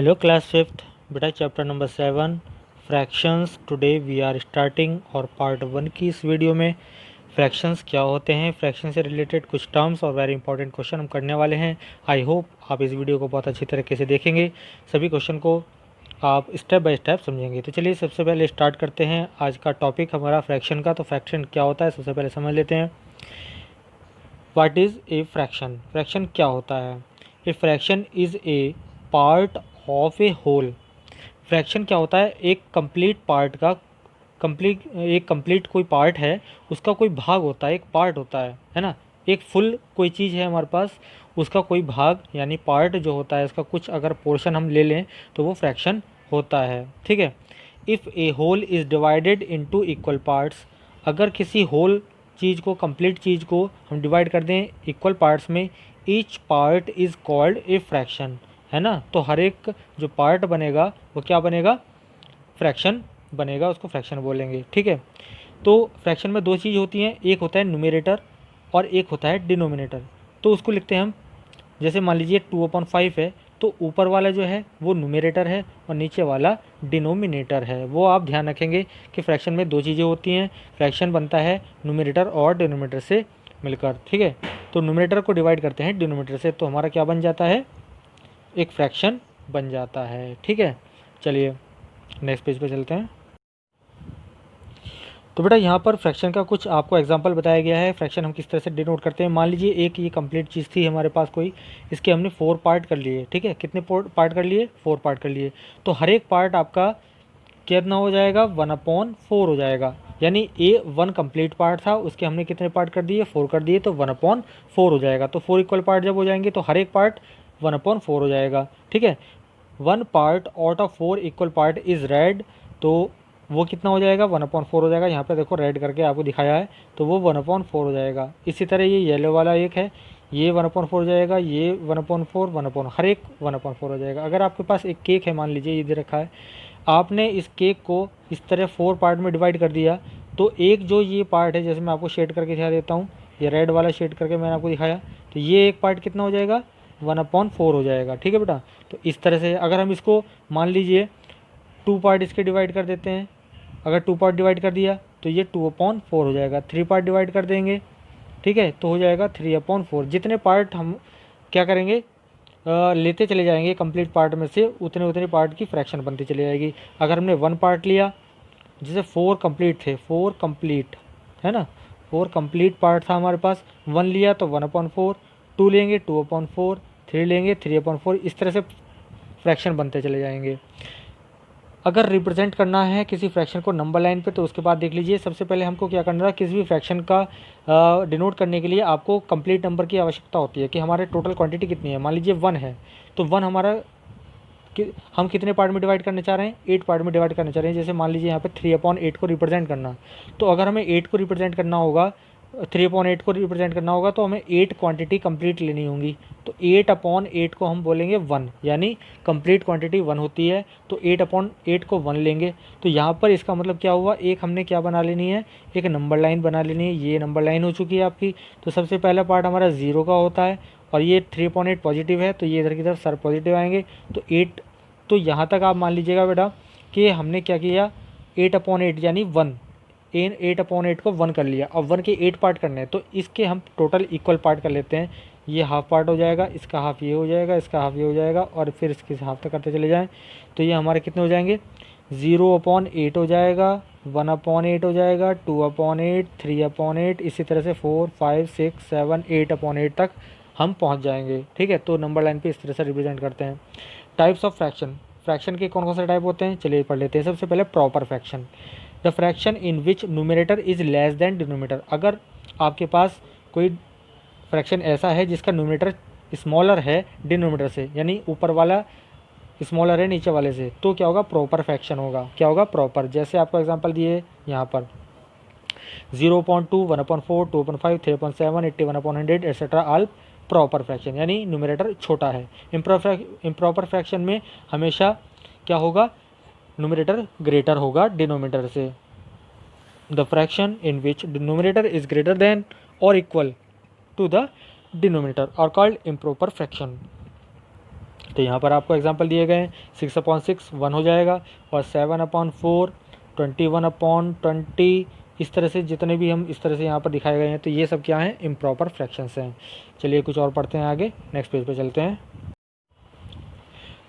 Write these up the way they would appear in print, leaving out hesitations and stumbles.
Hello class fifth बेटा, chapter number 7 fractions. Today we are starting our part 1 की इस video में fractions क्या होते हैं, फ्रैक्शन से रिलेटेड कुछ टर्म्स और वेरी इंपॉर्टेंट क्वेश्चन हम करने वाले हैं। आई होप आप इस वीडियो को बहुत अच्छी तरीके से देखेंगे, सभी क्वेश्चन को आप स्टेप बाय स्टेप समझेंगे। तो चलिए सबसे पहले स्टार्ट करते हैं आज का टॉपिक हमारा फ्रैक्शन का। तो फ्रैक्शन क्या होता है सबसे पहले समझ लेते हैं। What is a fraction? Fraction क्या होता है? A fraction is a part of a whole. Fraction क्या होता है? एक कंप्लीट पार्ट का एक कंप्लीट कोई पार्ट है, उसका कोई भाग होता है, एक पार्ट होता है ना। एक फुल कोई चीज़ है हमारे पास, उसका कोई भाग यानी पार्ट जो होता है, उसका कुछ अगर पोर्शन हम ले लें तो वो फ्रैक्शन होता है। ठीक है। If a whole is divided into equal parts, अगर किसी होल चीज़ को, कंप्लीट चीज़ को हम डिवाइड कर दें इक्वल पार्ट्स में, each part is called a fraction, है ना। तो हर एक जो पार्ट बनेगा वो क्या बनेगा? फ्रैक्शन बनेगा, उसको फ्रैक्शन बोलेंगे। ठीक है। तो फ्रैक्शन में दो चीज़ होती हैं, एक होता है न्यूमरेटर और एक होता है डिनोमिनेटर। तो उसको लिखते हैं हम, जैसे मान लीजिए 2/5 है, तो ऊपर वाला जो है वो न्यूमरेटर है और नीचे वाला डिनोमिनेटर है। वो आप ध्यान रखेंगे कि फ्रैक्शन में दो चीज़ें होती हैं, फ्रैक्शन बनता है न्यूमरेटर और डिनोमिनेटर से मिलकर। ठीक है। तो न्यूमरेटर को डिवाइड करते हैं डिनोमिनेटर से, तो हमारा क्या बन जाता है? एक फ्रैक्शन बन जाता है। ठीक है। चलिए नेक्स्ट पेज पे चलते हैं। तो बेटा यहाँ पर फ्रैक्शन का कुछ आपको एग्जांपल बताया गया है। फ्रैक्शन हम किस तरह से डिनोट करते हैं। मान लीजिए एक ये कंप्लीट चीज़ थी हमारे पास कोई, इसके हमने 4 पार्ट कर लिए। ठीक है। कितने पार्ट कर लिए? 4 पार्ट कर लिए। तो हर एक पार्ट आपका कितना हो जाएगा? 1/4 हो जाएगा। यानी A1 कंप्लीट पार्ट था, उसके हमने कितने पार्ट कर दिए? 4 कर दिए, तो 1/4 हो जाएगा। तो 4 इक्वल पार्ट जब हो जाएंगे तो हर एक पार्ट 1/4 हो जाएगा। ठीक है। 1 part out of 4 equal part is red, तो वो कितना हो जाएगा? 1/4 हो जाएगा। यहाँ पे देखो रेड करके आपको दिखाया है, तो वो 1/4 हो जाएगा। इसी तरह ये येलो वाला एक है, ये 1/4 हो जाएगा, ये 1/4 1/4 हर एक 1/4 हो जाएगा। अगर आपके पास एक केक है, मान लीजिए ये दे रखा है, आपने इस केक को इस तरह 4 पार्ट में डिवाइड कर दिया, तो एक जो ये पार्ट है, जैसे मैं आपको शेड करके दिखा देता हूँ, ये रेड वाला शेड करके मैंने आपको दिखाया, तो ये एक पार्ट कितना हो जाएगा? 1/4 हो जाएगा। ठीक है बेटा। तो इस तरह से अगर हम इसको मान लीजिए 2 पार्ट इसके डिवाइड कर देते हैं, अगर 2 पार्ट डिवाइड कर दिया तो ये 2/4 हो जाएगा। 3 पार्ट डिवाइड कर देंगे, ठीक है, तो हो जाएगा 3/4। जितने पार्ट हम क्या करेंगे, लेते चले जाएंगे कंप्लीट पार्ट में से, उतने उतने पार्ट की फ्रैक्शन बनती चली जाएगी। अगर हमने 1 पार्ट लिया, जैसे 4 कंप्लीट थे, 4 कंप्लीट है ना, 4 कंप्लीट पार्ट था हमारे पास, 1 लिया तो 1/4, 2 लेंगे 2/4, 3 लेंगे 3/4, इस तरह से फ्रैक्शन बनते चले जाएंगे। अगर रिप्रेजेंट करना है किसी फ्रैक्शन को नंबर लाइन पे, तो उसके बाद देख लीजिए सबसे पहले हमको क्या करना है, किसी भी फ्रैक्शन का डिनोट करने के लिए आपको कंप्लीट नंबर की आवश्यकता होती है कि हमारे टोटल क्वांटिटी कितनी है। मान लीजिए 1 है, तो 1 हमारा हम कितने पार्ट में डिवाइड करना चाह रहे हैं? 8 पार्ट में डिवाइड करना चाह रहे हैं। जैसे मान लीजिए यहाँ पे 3/8 को रिप्रेजेंट करना, तो अगर हमें 8 को रिप्रेजेंट करना होगा, 3/8 को रिप्रेजेंट करना होगा, तो हमें 8 क्वांटिटी कंप्लीट लेनी होंगी। तो 8/8 को हम बोलेंगे 1, यानी कंप्लीट क्वांटिटी 1 होती है, तो 8/8 को 1 लेंगे। तो यहाँ पर इसका मतलब क्या हुआ, एक हमने क्या बना लेनी है, एक नंबर लाइन बना लेनी है। ये नंबर लाइन हो चुकी है आपकी। तो सबसे पहला पार्ट हमारा 0 का होता है और ये 3/8 पॉजिटिव है, तो ये इधर की तरफ सर पॉजिटिव आएंगे। तो 8, तो यहाँ तक आप मान लीजिएगा बेटा कि हमने क्या किया, 8/8 यानी 1, 8/8 को 1 कर लिया। अब 1 के 8 पार्ट करने हैं, तो इसके हम टोटल इक्वल पार्ट कर लेते हैं। ये हाफ पार्ट हो जाएगा, इसका हाफ ये हो जाएगा, इसका हाफ ये हो जाएगा, और फिर इसके हाफ तक करते चले जाएँ, तो ये हमारे कितने हो जाएंगे? 0/8 हो जाएगा, 1/8 हो जाएगा, 2/8, 3/8, इसी तरह से 4 5 6 7 8/8 तक हम पहुंच जाएंगे। ठीक है। तो नंबर लाइन पे इस तरह से रिप्रेजेंट करते हैं। टाइप्स ऑफ फ्रैक्शन, फ्रैक्शन के कौन कौन से टाइप होते हैं, चलिए पढ़ लेते हैं। सबसे पहले proper fraction, the fraction in which numerator is less than denominator. अगर आपके पास कोई फ्रैक्शन ऐसा है जिसका न्यूमरेटर स्मॉलर है डिनोमिनेटर से, यानी ऊपर वाला स्मॉलर है नीचे वाले से, तो क्या होगा? प्रॉपर फ्रैक्शन होगा। क्या होगा? प्रॉपर। जैसे आपको एग्जांपल दिए यहाँ पर 0.2, 1/4, 2/5, 3/7, 81/100 एट्सेट्रा, ऑल प्रॉपर फ्रैक्शन, यानी न्यूमरेटर छोटा है। इम्प्रॉपर फ्रैक्शन में हमेशा क्या होगा? न्यूमरेटर ग्रेटर होगा डिनोमिनेटर से। The fraction in which denominator is greater than और equal to the denominator are called improper fraction. तो यहाँ पर आपको एग्जांपल दिए गए हैं, 6/6 1 हो जाएगा, और 7/4 21/20, इस तरह से जितने भी हम इस तरह से यहाँ पर दिखाए गए हैं, तो ये सब क्या हैं, इम्प्रॉपर फ्रैक्शंस हैं। चलिए कुछ और पढ़ते हैं आगे, नेक्स्ट पेज पे चलते हैं।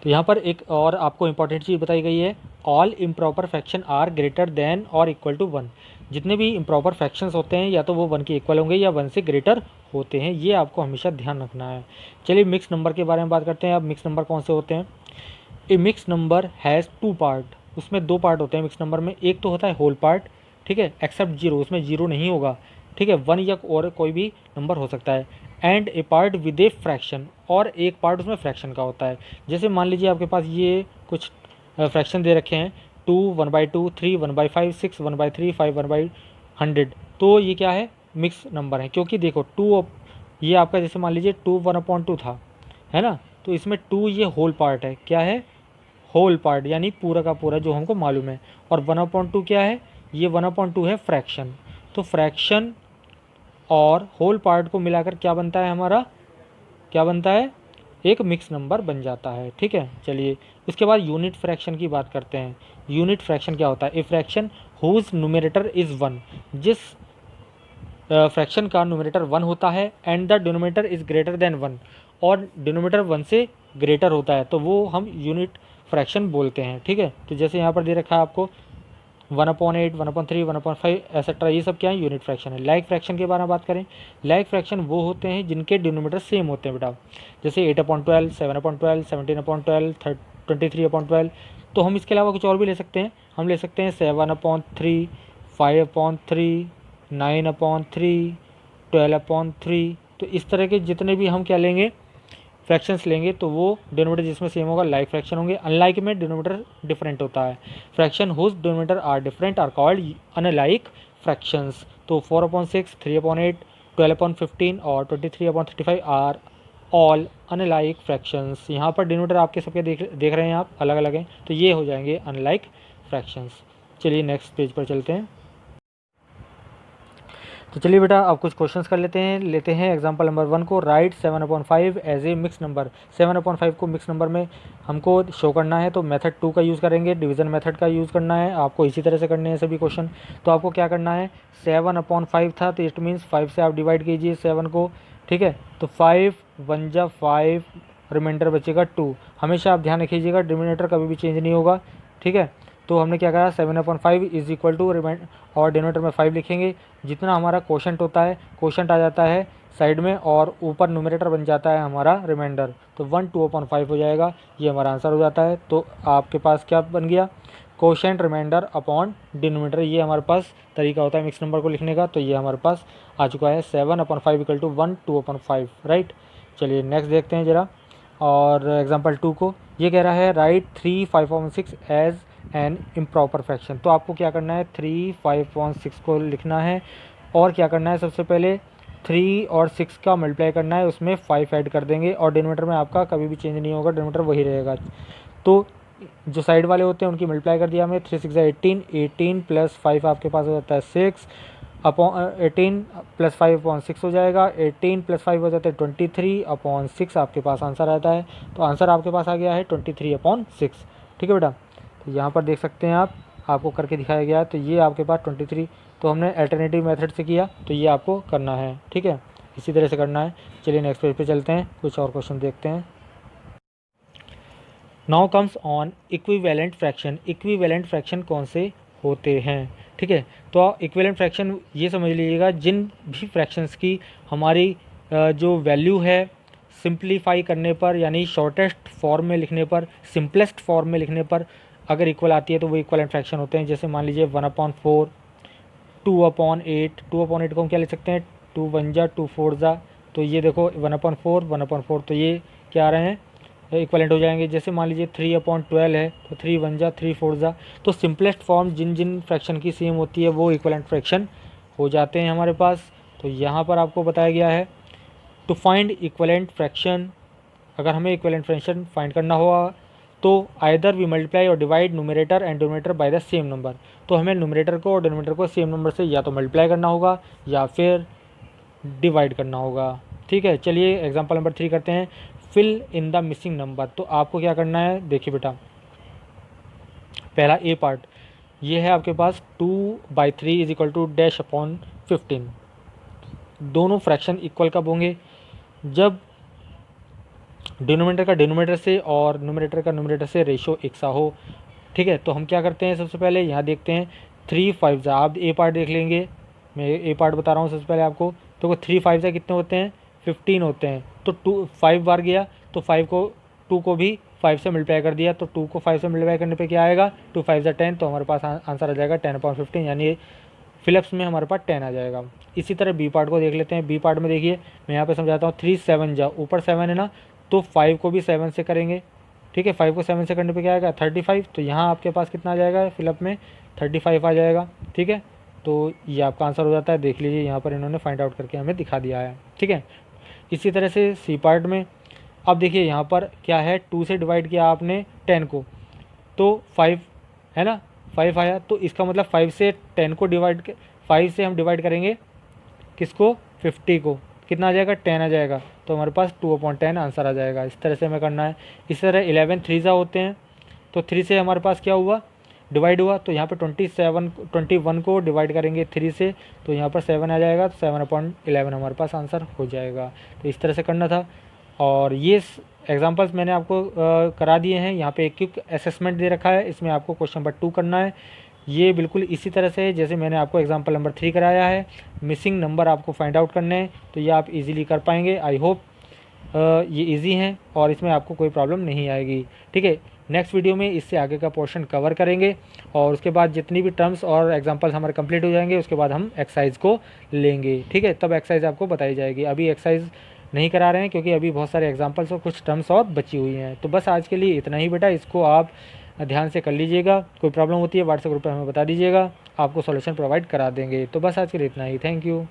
तो यहाँ पर एक और आपको इंपॉर्टेंट चीज़ बताई गई है, all improper fraction are greater than और इक्वल टू 1। जितने भी इम्प्रॉपर फ्रैक्शंस होते हैं या तो वो 1 के इक्वल होंगे या 1 से ग्रेटर होते हैं, ये आपको हमेशा ध्यान रखना है। चलिए मिक्स नंबर के बारे में बात करते हैं। अब मिक्स नंबर कौन से होते हैं? ए मिक्स नंबर हैज़ 2 पार्ट, उसमें 2 पार्ट होते हैं मिक्स नंबर में। एक तो होता है होल पार्ट, ठीक है, एक्सेप्ट जीरो, उसमें जीरो नहीं होगा, ठीक है, 1 या और कोई भी नंबर हो सकता है। And A part with a fraction, और एक पार्ट उसमें फ्रैक्शन का होता है। जैसे मान लीजिए आपके पास ये कुछ फ्रैक्शन दे रखे हैं, 2 1/2, 3 1/5, 6 1/3, 5 1/100, तो ये क्या है, मिक्स नंबर है। क्योंकि देखो 2, ये आपका जैसे मान लीजिए 2 1/2 था, है ना, तो इसमें 2 ये होल पार्ट है, क्या है, होल पार्ट, यानी पूरा का पूरा जो हमको मालूम है। और 1/2 क्या है, ये 1/2 है फ्रैक्शन। तो फ्रैक्शन और होल पार्ट को मिलाकर क्या बनता है हमारा, क्या बनता है, एक मिक्स नंबर बन जाता है, ठीक है। चलिए उसके बाद यूनिट फ्रैक्शन की बात करते हैं। यूनिट फ्रैक्शन क्या होता है? A fraction whose numerator is 1, जिस फ्रैक्शन का न्यूमरेटर 1 होता है and the denominator is greater than 1, और डिनोमिनेटर 1 से ग्रेटर होता है, तो वो हम यूनिट फ्रैक्शन बोलते हैं, ठीक है। तो जैसे यहाँ पर दे रखा है आपको 1/8, 1/3, 1/5 एक्सेट्रा, ये सब क्या है, यूनिट फ्रैक्शन है। लाइक फ्रैक्शन के बारे में बात करें, लाइक फ्रैक्शन वो होते हैं जिनके डिनोमिनेटर सेम होते हैं बेटा, जैसे 8/12, 7/12, 17/12, 23/12। तो हम इसके अलावा कुछ और भी ले सकते हैं, हम ले सकते हैं 7/3, 5/3, 9/3, 12/3। तो इस तरह के जितने भी हम क्या लेंगे, फ्रैक्शंस लेंगे, तो वो डिनोमिनेटर जिसमें सेम होगा लाइक फ्रैक्शन होंगे। अनलाइक में डिनोमिनेटर डिफरेंट होता है। Fraction whose denominator are different are called unlike fractions. तो 4/6, 3/8, 12/15 और 23/35 आर ऑल अनलाइक फ्रैक्शंस। यहाँ पर डिनोमिनेटर आपके सबके देख रहे हैं आप, अलग अलग हैं, तो ये हो जाएंगे अनलाइक फ्रैक्शंस। चलिए नेक्स्ट पेज पर चलते हैं। तो चलिए बेटा अब कुछ क्वेश्चंस कर लेते हैं एग्जांपल नंबर 1 को। Write 7/5 as a mix number. 7/5 को मिक्स नंबर में हमको शो करना है, तो मेथड 2 का यूज़ करेंगे, डिवीज़न मेथड का यूज़ करना है। आपको इसी तरह से करने हैं सभी क्वेश्चन। तो आपको क्या करना है, 7/5 था, तो इट मीन्स 5 से आप डिवाइड कीजिए 7 को, ठीक है। तो 5 1 जा 5, रिमाइंडर बचेगा 2। हमेशा आप ध्यान रखिएगा डिनोमिनेटर कभी भी चेंज नहीं होगा, ठीक है। तो हमने क्या करा, 7/5 इज इक्वल टू रिमाइंड, और डिनोमिनेटर में 5 लिखेंगे। जितना हमारा क्वोशंट होता है, क्वोशंट आ जाता है साइड में, और ऊपर न्यूमरेटर बन जाता है हमारा रिमाइंडर, तो 1 2/5 हो जाएगा। ये हमारा आंसर हो जाता है। तो आपके पास क्या बन गया, क्वोशंट रिमाइंडर अपॉन डिनोमिनेटर, ये हमारे पास तरीका होता है मिक्स नंबर को लिखने का। तो ये हमारे पास आ चुका है 7/5 इक्वल टू 1 2/5, राइट। चलिए नेक्स्ट देखते हैं ज़रा, और एग्जाम्पल 2 को। ये कह रहा है write 3 5/6 as an improper fraction. तो आपको क्या करना है, 3 5/6 को लिखना है, और क्या करना है, सबसे पहले 3 और 6 का मल्टीप्लाई करना है, उसमें 5 ऐड कर देंगे, और डिनोमिनेटर में आपका कभी भी चेंज नहीं होगा, डिनोमिनेटर वही रहेगा। तो जो साइड वाले होते हैं उनकी मल्टीप्लाई कर दिया हमने, 3 6 18, 18 प्लस 5 आपके पास हो जाता है 6 अपॉन 18 प्लस 5/6 हो जाएगा। 18 प्लस 5 हो जाता है 23/6 आपके पास आंसर आता है। तो आंसर आपके पास आ गया है 23/6, ठीक है बेटा। तो यहाँ पर देख सकते हैं आप, आपको करके दिखाया गया है। तो ये आपके पास 23, तो हमने अल्टरनेटिव मेथड से किया, तो ये आपको करना है, ठीक है, इसी तरह से करना है। चलिए नेक्स्ट पेज पे चलते हैं, कुछ और क्वेश्चन देखते हैं। Now comes on equivalent fraction. Equivalent fraction कौन से होते हैं, ठीक है। तो इक्विवेलेंट फ्रैक्शन ये समझ लीजिएगा, जिन भी फ्रैक्शंस की हमारी जो वैल्यू है सिंप्लीफाई करने पर, यानी शॉर्टेस्ट फॉर्म में लिखने पर, सिंपलेस्ट फॉर्म में लिखने पर अगर इक्वल आती है, तो वो इक्वलेंट फ्रैक्शन होते हैं। जैसे मान लीजिए 1/4, 2/8, 2/8 को हम क्या लिख सकते हैं, 2 1 जा 2 4 जा, तो ये देखो 1/4 1/4, तो ये क्या आ रहे हैं, इक्वलेंट हो जाएंगे। जैसे मान लीजिए 3/12 है, तो 3 1 जा 3 4 जा, तो सिंपलेस्ट फॉर्म जिन जिन फ्रैक्शन की सेम होती है वो इक्वलेंट फ्रैक्शन हो जाते हैं हमारे पास। तो यहाँ पर आपको बताया गया है टू फाइंड इक्वलेंट फ्रैक्शन। अगर हमें इक्वलेंट फ्रैक्शन फाइंड करना होगा, तो आइदर वी मल्टीप्लाई और divide numerator and denominator by the same number. तो हमें न्यूमरेटर को और डिनोमिनेटर को सेम नंबर से या तो मल्टीप्लाई करना होगा या फिर डिवाइड करना होगा, ठीक है। चलिए एग्जांपल नंबर 3 करते हैं। Fill in the missing number. तो आपको क्या करना है, देखिए बेटा, पहला ए पार्ट ये है आपके पास 2/3 is equal to dash upon 15। दोनों फ्रैक्शन इक्वल कब होंगे, जब डिनोमिनेटर का डिनोमिनेटर से और न्यूमरेटर का न्यूमरेटर से रेशो एक सा हो। ठीक है, तो हम क्या करते हैं, सबसे पहले यहाँ देखते हैं 3 5 आप ए पार्ट देख लेंगे, मैं ए पार्ट बता रहा हूँ सबसे पहले आपको। तो 3 5 कितने होते हैं, 15 होते हैं। तो 5 बार गया तो 2 को भी 5 से मल्टीप्लाई कर दिया, तो 2 को 5 से मल्टीप्लाई करने पे क्या आएगा, 2 5 10। तो हमारे पास आंसर आ जाएगा 10/15, यानी फिलिप्स में हमारे पास 10 आ जाएगा। इसी तरह बी पार्ट को देख लेते हैं। बी पार्ट में देखिए मैं यहाँ पे समझाता हूँ, 3 7 ऊपर 7 है ना, तो 5 को भी 7 से करेंगे। ठीक है, 5 को 7 से करने पे क्या आएगा 35। तो यहाँ आपके पास कितना आ जाएगा फिलअप में 35 आ जाएगा। ठीक है, तो ये आपका आंसर हो जाता है। देख लीजिए यहाँ पर इन्होंने फाइंड आउट करके हमें दिखा दिया है। ठीक है, इसी तरह से सी पार्ट में अब देखिए यहाँ पर क्या है, 2 से डिवाइड किया आपने 10 को, तो 5 है ना, 5 आया। तो इसका मतलब 5 से 10 को डिवाइड, 5 से हम डिवाइड करेंगे किसको, 50 को, कितना आ जाएगा 10 आ जाएगा। तो हमारे पास 2/10 आंसर आ जाएगा। इस तरह से हमें करना है। इस तरह 11 3 होते हैं, तो 3 से हमारे पास क्या हुआ, डिवाइड हुआ। तो यहाँ पे 21 को डिवाइड करेंगे 3 से, तो यहाँ पर 7 आ जाएगा। तो 7/11 हमारे पास आंसर हो जाएगा। तो इस तरह से करना था। और ये एग्जांपल्स मैंने आपको करा दिए हैं। यहाँ पे एक क्विक असेसमेंट दे रखा है, इसमें आपको क्वेश्चन नंबर 2 करना है। ये बिल्कुल इसी तरह से है जैसे मैंने आपको एग्जांपल नंबर 3 कराया है। मिसिंग नंबर आपको फाइंड आउट करने हैं, तो ये आप इजीली कर पाएंगे। आई होप ये इजी हैं और इसमें आपको कोई प्रॉब्लम नहीं आएगी। ठीक है, नेक्स्ट वीडियो में इससे आगे का पोर्शन कवर करेंगे और उसके बाद जितनी भी टर्म्स और एग्जांपल्स हमारे कंप्लीट हो जाएंगे उसके बाद हम एक्सरसाइज को लेंगे। ठीक है, तब एक्सरसाइज आपको बताई जाएगी। अभी एक्सरसाइज नहीं करा रहे हैं क्योंकि अभी बहुत सारे एग्जांपल्स और कुछ टर्म्स और बची हुई हैं। तो बस आज के लिए इतना ही बेटा, इसको आप ध्यान से कर लीजिएगा। कोई प्रॉब्लम होती है व्हाट्सएप ग्रुप पर हमें बता दीजिएगा, आपको सॉल्यूशन प्रोवाइड करा देंगे। तो बस आज के लिए इतना ही। Thank you.